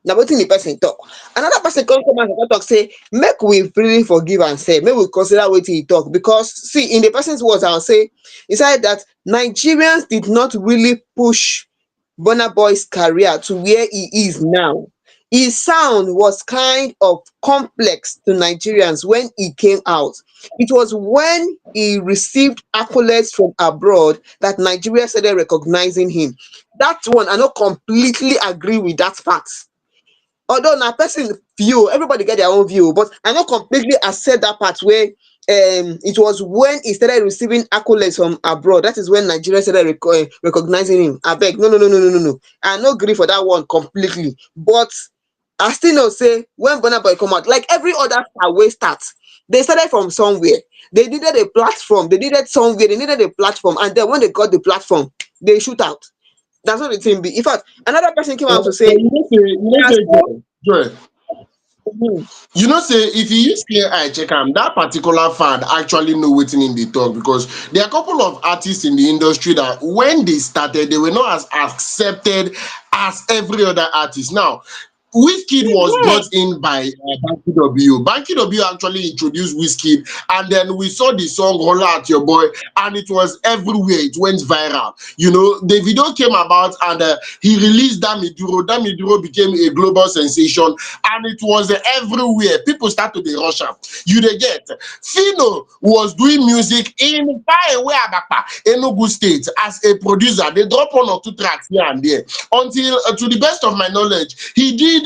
Na wetin the person talk. Another person come out and talk say make we really forgive and say make we consider wetin he talk because see in the person's words I'll say he said that Nigerians did not really push Burna Boy's career to where he is now. His sound was kind of complex to Nigerians when he came out. It was when he received accolades from abroad that Nigeria started recognizing him. That one, I don't completely agree with that part. Although na person view, everybody get their own view, but I don't completely accept that part where it was when he started receiving accolades from abroad. That is when Nigeria started recognizing him. I beg, no. I no agree for that one completely. But I still know say when Burna Boy come out, like every other star wey start, they started from somewhere. They needed a platform. They needed somewhere. They needed a platform, and then when they got the platform, they shoot out. That's what the thing be. In fact, another person came out to say, Joy, say if you use clear eye check am, that particular fan actually know wetin him dey talk because there are a couple of artists in the industry that when they started, they were not as accepted as every other artist. Now, Wizkid was Mhm. brought in by Banky W. Banky W actually introduced Wizkid, and then we saw the song "Holla at Your Boy," and it was everywhere. It went viral. You know, the video came about, and he released Damiduro. Damiduro became a global sensation, and it was everywhere. People started to rush am. You dey get? Fino was doing music in far away Abapa, Enugu State, as a producer. They drop one or two tracks here and there until, to the best of my knowledge, he did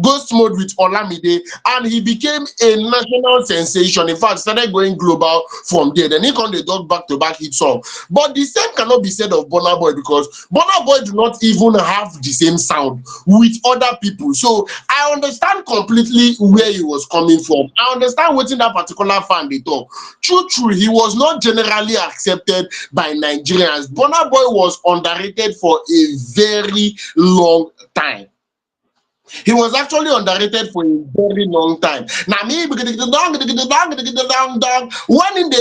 Ghost Mode with Olamide, and he became a national sensation. In fact, started going global from there. Then he can they dog back-to-back hit song. But the same cannot be said of Burna Boy, because Burna Boy do not even have the same sound with other people. So I understand completely where he was coming from. I understand what in that particular fan they talk. True, he was not generally accepted by Nigerians. Burna Boy was underrated for a very long time. He was actually underrated for a very long time. Now me, when they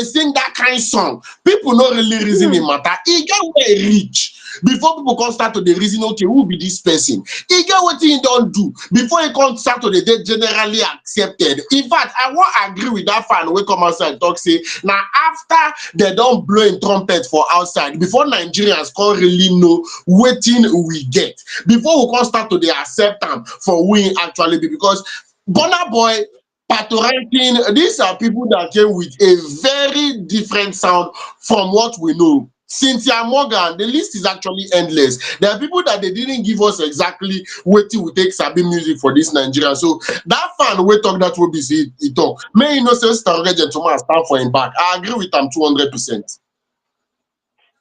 sing that kind of song, people not really reason Hmm. it matter. He get where he reach before people can start to the reason. Okay, who be this person? He get what he don't do before he can start to the day generally accepted. In fact, I won't agree with that fan. We come outside talk say now after they don't blow in trumpet for outside before Nigerians can't really know waiting we get before we can start to the accept them for who he actually be, because Burna Boy, Pato Ranking, these are people that came with a very different sound from what we know. Cynthia Morgan, the list is actually endless. There are people that they didn't give us exactly wetin we take sabi music for this Nigeria. So that fan wey talk that will be say he talk. May you know say Star Gentleman stand for him back. I agree with him 200%.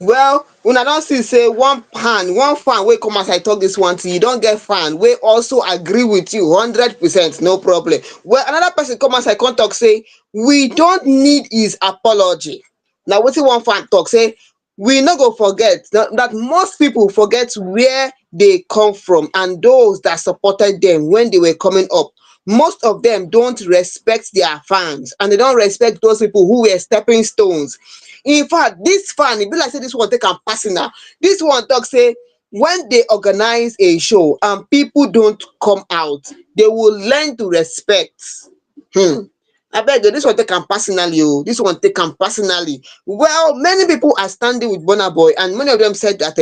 Well, una don see say one fan wey come as I talk this one thing, you don get fan wey also agree with you 100%, no problem. Well, another person come as I come talk say we don't need his apology. Na wetin one fan talk say, we no go forget that most people forget where they come from and those that supported them when they were coming up. Most of them don't respect their fans and they don't respect those people who were stepping stones. In fact, this fan, e be like say this one take am personal. This one talk say when they organize a show and people don't come out, they will learn to respect. Abeg o, this one take am personally o, this one take am personally. Well, many people are standing with Burna Boy and many of them said that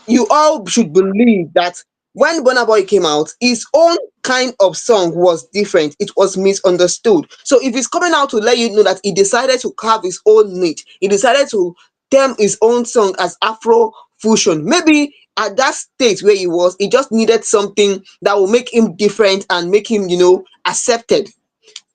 you all should believe that when Burna Boy came out, his own kind of song was different. It was misunderstood. So if he's coming out to let you know that he decided to carve his own niche, he decided to term his own song as Afro fusion. Maybe at that stage where he was, he just needed something that will make him different and make him, accepted.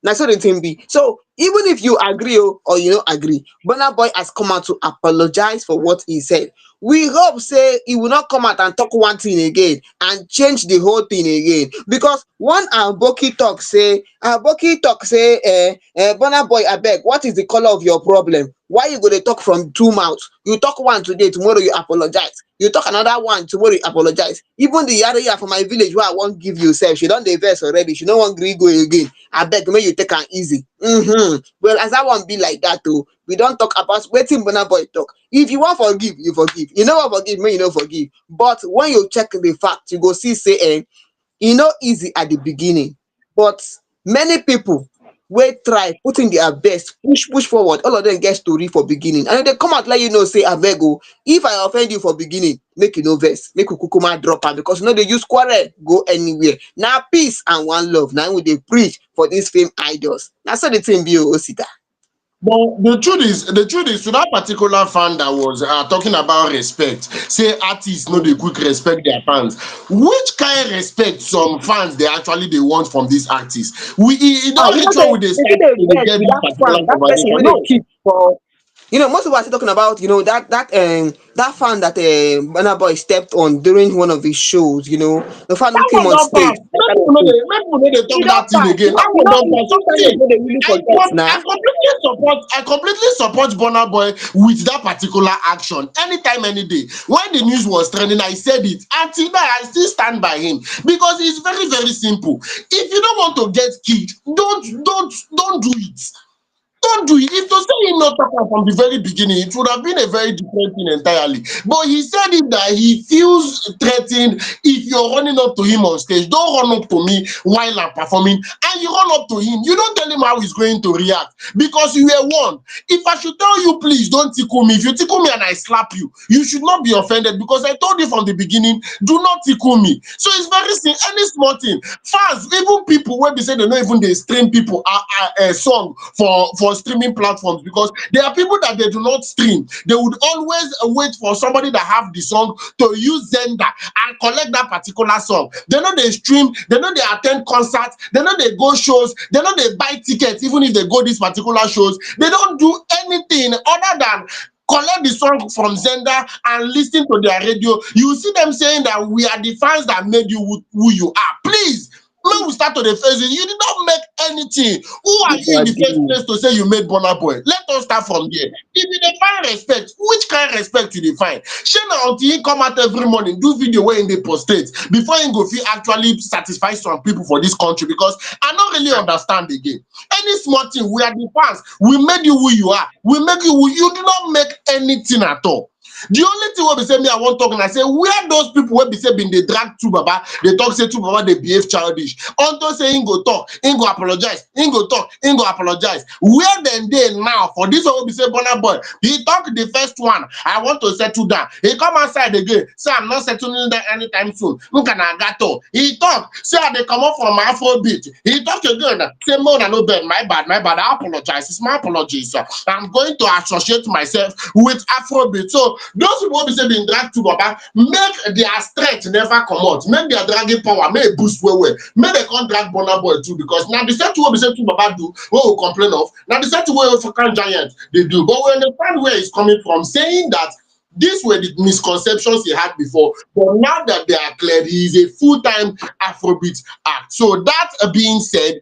Na so the thing be. So even if you agree or you no agree, Burna Boy has come out to apologize for what he said. We hope say he will not come out and talk one thing again and change the whole thing again, because one Aboki talk say Burna Boy, abeg, what is the color of your problem? Why you go dey talk from two mouths? You talk one today, tomorrow you apologize. You talk another one, tomorrow you apologize. Even the yaro for my village wey I wan give you sef, she don dey vex already. She no wan gree go again. Abeg make you take am easy. Well, as that one be like that o, we don talk about wetin Burna Boy talk. If you wan forgive, you forgive. You no wan forgive, make you no forgive. But when you check the fact, you go see say e no easy at the beginning, but many people wey try put in their best, push forward, all of them get story for beginning and dem come out let you know say abeg o, if I offend you for beginning, make you no vex, make we kukuma drop am, because we no dey use quarrel go anywhere. Na peace and one love na im we dey preach for dis fame idols. Na so the thing be o, Osita. But the truth is, to that particular fan that was talking about respect, say artists no dey quick respect their fans. Which kind of respect some fans they actually they want from these artists? We Ah, don't you know reach say when we dey dey start fit dey to dey vex get with this that fan, particular that person conversation. wey dey No, keep for, most people are still talking about, that fan that Burna Boy stepped on during one of his shows, the fan who that came one on don't stage, pass. that kind of thing. Make people no dey E talk don that thing pass. again. That one don't pass. Some See, Sometimes no dey really forget I na. completely support Burna Boy with that particular action. Anytime, any day. When the news was trending, I said it. Until now, I still stand by him because it's very, very simple. If you don't want to get kicked, don't do it. Don't do it. If to say he not talk am from the very beginning, it would have been a very different thing entirely. But he said it that he feels threatened if you're running up to him on stage. Don't run up to me while I'm performing, and you run up to him. You don't tell him how he's going to react because you were warned. If I should tell you, please don't tickle me. If you tickle me and I slap you, you should not be offended because I told you from the beginning, do not tickle me. So it's very simple. Any small thing. Fans, even people where they say they know even they stream people a song for streaming platforms because there are people that they do not stream. They would always wait for somebody that have the song to use Zenda and collect that particular song. They know they stream, they know they attend concerts, they know they go shows, they know they buy tickets even if they go these particular shows. They don't do anything other than collect the song from Zenda and listen to their radio. You see them saying that we are the fans that made you who you are. Please, when we start to the face, you did not make anything. Who are you in the first place to say you made Burna Boy? Let us start from there. If you define respect, which kind of respect you define? Shana until he come out every morning, do video where in the postate before he go feel actually satisfy some people for this country because I don't really understand again. Any small thing, we are the fans. We made you who you are. We make you who you do not make anything at all. The only thing wey be say me I wan talk and I say where those people wey be say been dey drag two baba dey talk say two baba dey behave childish unto say him go talk, him go apologize, him go talk, him go apologize. Where dem dey now for this one wey be say Burna Boy, he talk the first one, I want to settle down. He come outside again, say I'm not settling down anytime soon. Gato. He talk, say I dey comot from Afrobeat. He talk again, say more than no bad, my bad, I apologize. It's my apologies. I'm going to associate myself with Afrobeat. So those people be say been drag to Baba, make their strength never come out, make their dragging power, make boost well. Make they can't drag Burna Boy too, because now the set to be say to Baba do, what we complain of. Now the set to where African giant they do, but we understand where it's coming from, saying that these were the misconceptions he had before, but now that they are cleared, he is a full-time Afrobeat act. So that being said,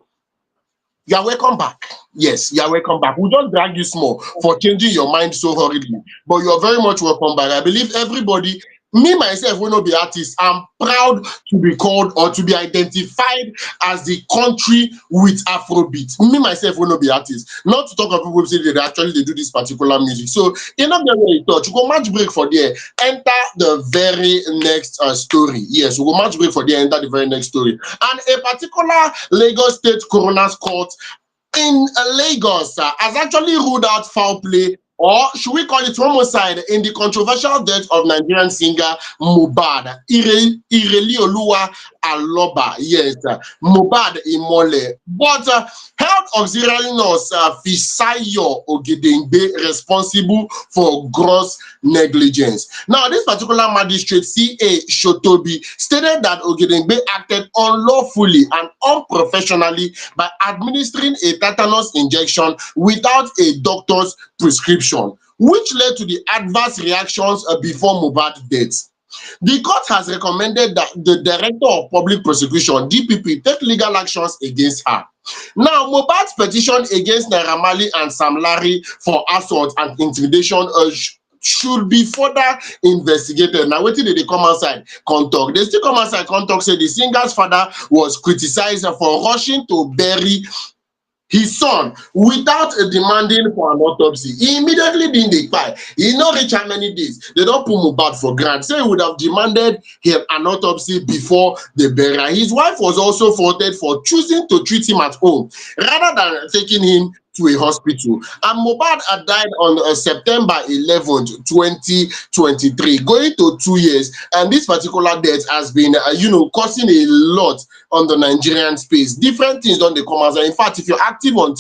you are welcome back. Yes, you are welcome back. We'll just drag you small for changing your mind so hurriedly. But you're very much welcome back. I believe everybody, me myself will not be artist. I'm proud to be called or to be identified as the country with Afrobeat. Me myself will not be artist. Not to talk about people who say that actually they do this particular music. So in not get where you touch. You go match break for there. Enter the very next story. Yes, we go match break for there. Enter the very next story. And a particular Lagos State Coroner's Court in Lagos has actually ruled out foul play, or should we call it homicide, in the controversial death of Nigerian singer Mohbad, Irelioluwa Aloba. Yes, Mohbad Imole. But health auxiliary nurse Fisayo Ogedengbe responsible for gross negligence. Now, this particular magistrate, C.A. Shotobi, stated that Ogedengbe acted unlawfully and unprofessionally by administering a tetanus injection without a doctor's prescription, which led to the adverse reactions before Mohbad's death. The court has recommended that the Director of Public Prosecution, DPP, take legal actions against her. Now, Mohbad's petition against Naira Marley and Sam Larry for assault and intimidation should be further investigated. Now, wetin dey come outside come talk? They still come outside come talk say the singer's father was criticized for rushing to bury his son without demanding for an autopsy. He immediately didn't declare. He no reach how many days. They don't put Mohbad for grant. Say he would have demanded him an autopsy before the burial. His wife was also faulted for choosing to treat him at home rather than taking him to a hospital. And Mohbad had died on September 11th, 2023, going to 2 years. And this particular death has been, causing a lot on the Nigerian space. Different things don't they come as. In fact, if you're active on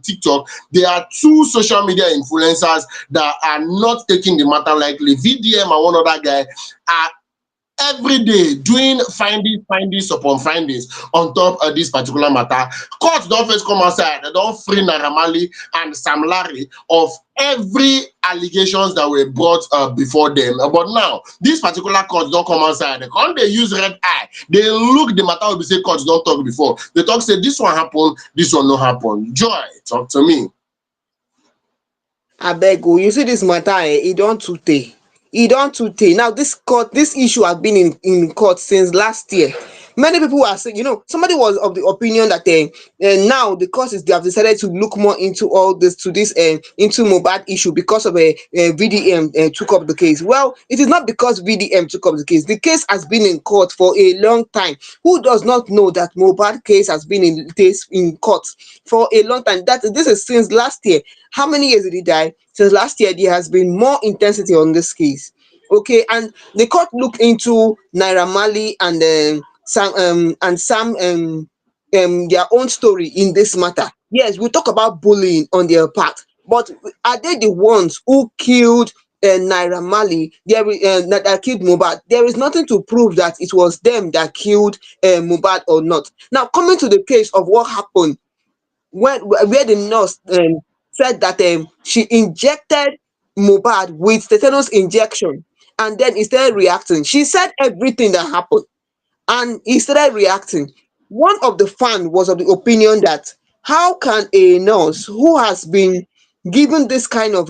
TikTok, there are two social media influencers that are not taking the matter lightly. VDM and one other guy are every day doing findings upon findings on top of this particular matter. Court don't first come outside. They don't free Naira Marley and Sam Larry of every allegations that were brought before them. But now, this particular court don't come outside. When they use red eye, they look the matter will be say courts don't talk before. They talk say this one happened, this one no happen. Joy, talk to me. Abeg o, you see this matter, e don too tey. E don too tey. Now this issue has been in court since last year. Many people are saying, somebody was of the opinion that now the cause is they have decided to look more into all this to this into Mohbad issue because of a VDM took up the case. Well, it is not because VDM took up the case. The case has been in court for a long time. Who does not know that Mohbad case has been in court for a long time? That this is since last year. How many years did he die? Since last year, there has been more intensity on this case. Okay, and the court looked into Naira Marley and Sam their own story in this matter. Yes, we talk about bullying on their part, but are they the ones who killed Naira Marley? That killed Mohbad. There is nothing to prove that it was them that killed Mohbad or not. Now, coming to the case of what happened where the nurse said that she injected Mohbad with tetanus injection, and then he started reacting. She said everything that happened, and he started reacting. One of the fan was of the opinion that how can a nurse who has been given this kind of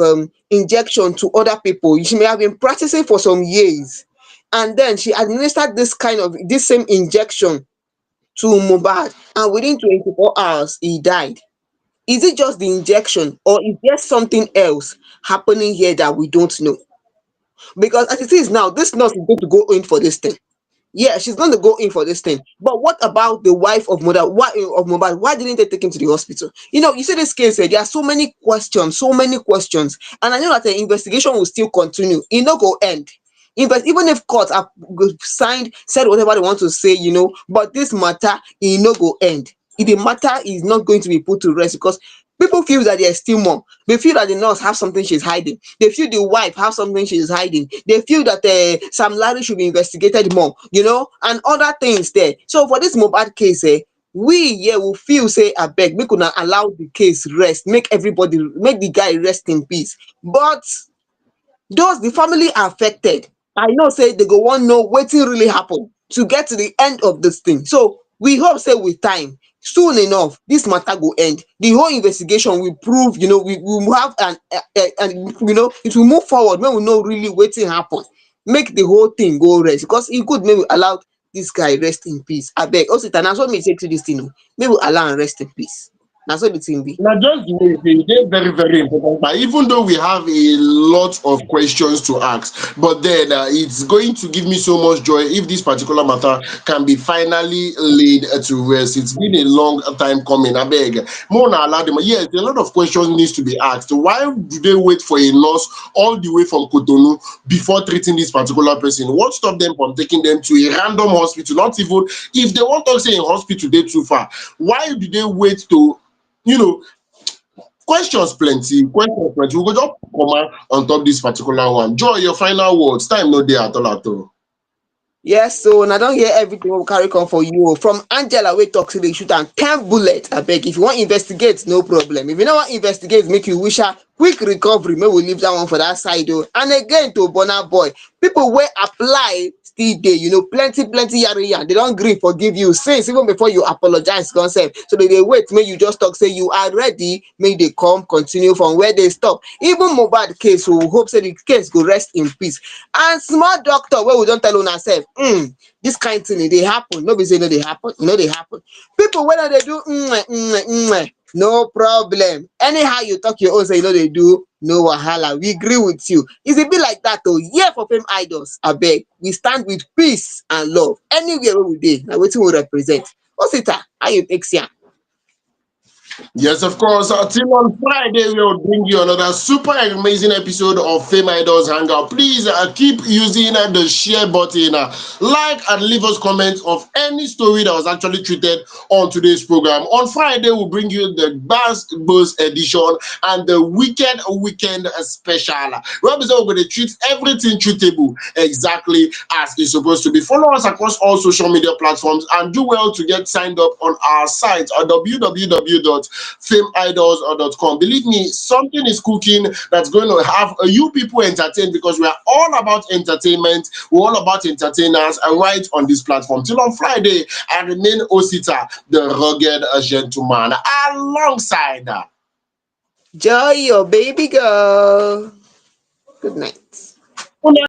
injection to other people, she may have been practicing for some years, and then she administered this same injection to Mohbad, and within 24 hours he died. Is it just the injection, or is there something else happening here that we don't know? Because as it is now, this nurse is going to go in for this thing. Yeah, she's going to go in for this thing. But what about the wife of Mohbad? Why didn't they take him to the hospital? You see this case, there are so many questions, and I know that the investigation will still continue. It no go end. Even if court have said whatever they want to say, but this matter, it no go end. The matter is not going to be put to rest because people feel that there's still more. They feel that the nurse has something she's hiding. They feel the wife has something she's hiding. They feel that Sam Larry should be investigated more, and other things there. So for this Mohbad case, we here will feel say abeg make una allow the case rest, make the guy rest in peace. But those the family affected, I know say they go wan know wetin really happen to get to the end of this thing. So we hope say with time, soon enough, this matter go end. The whole investigation will prove, we will have it will move forward when we know really wetin happen. Make the whole thing go rest because e good make we allow this guy rest in peace. Abeg, Osita, na so me take see this thing o. Make we allow am rest in peace. Na so the thing be. Now, just the way it is, they're very, very important. But even though we have a lot of questions to ask, but then it's going to give me so much joy if this particular matter can be finally laid to rest. It's been a long time coming. I beg. Mona allow them. Yes, a lot of questions needs to be asked. Why do they wait for a nurse all the way from Cotonou before treating this particular person? What stopped them from taking them to a random hospital? Not even if they want to say in hospital, they too far. Why do they wait to you know questions plenty, questions plenty. We go just comment on top this particular one. Joy, your final words. Time no dey at all at all. Yes, so I don't hear everything we carry come for you. From Angela, we talk to the shoot and 10 bullets. I beg. If you want to investigate, no problem. If you don't want to investigate, make you wish her quick recovery. May we leave that one for that side. Oh. And again, to Burna Boy, people will apply still there, plenty yari. They don't agree forgive you since even before you apologize concept. So they wait, may you just talk, say you are ready, may they come continue from where they stop. Even Mohbad case, we hope say the case go rest in peace. And small doctor, where we don't tell on ourselves, this kind of thing they happen. Nobody say no, they happen, they happen. People whether they do no problem. Anyhow you talk your own, say they do no wahala. We agree with you. It's a bit like that though. Yeah, for Fame Idols, I beg. We stand with peace and love. Anywhere where we dey, na wetin we represent. Osita, how you take see am? Yes, of course. Till on Friday, we will bring you another super amazing episode of FameIdols Hangout. Please keep using the share button, like and leave us comments of any story that was actually treated on today's program. On Friday, we'll bring you the Buzz edition and the Weekend special. We're going to treat everything treatable exactly as it's supposed to be. Follow us across all social media platforms and do well to get signed up on our site at www.fameidols.com. Believe me, something is cooking that's going to have you people entertained because we are all about entertainment. We're all about entertainers and right on this platform. Till on Friday, I remain Osita, the rugged gentleman, alongside Joy, your baby girl. Good night.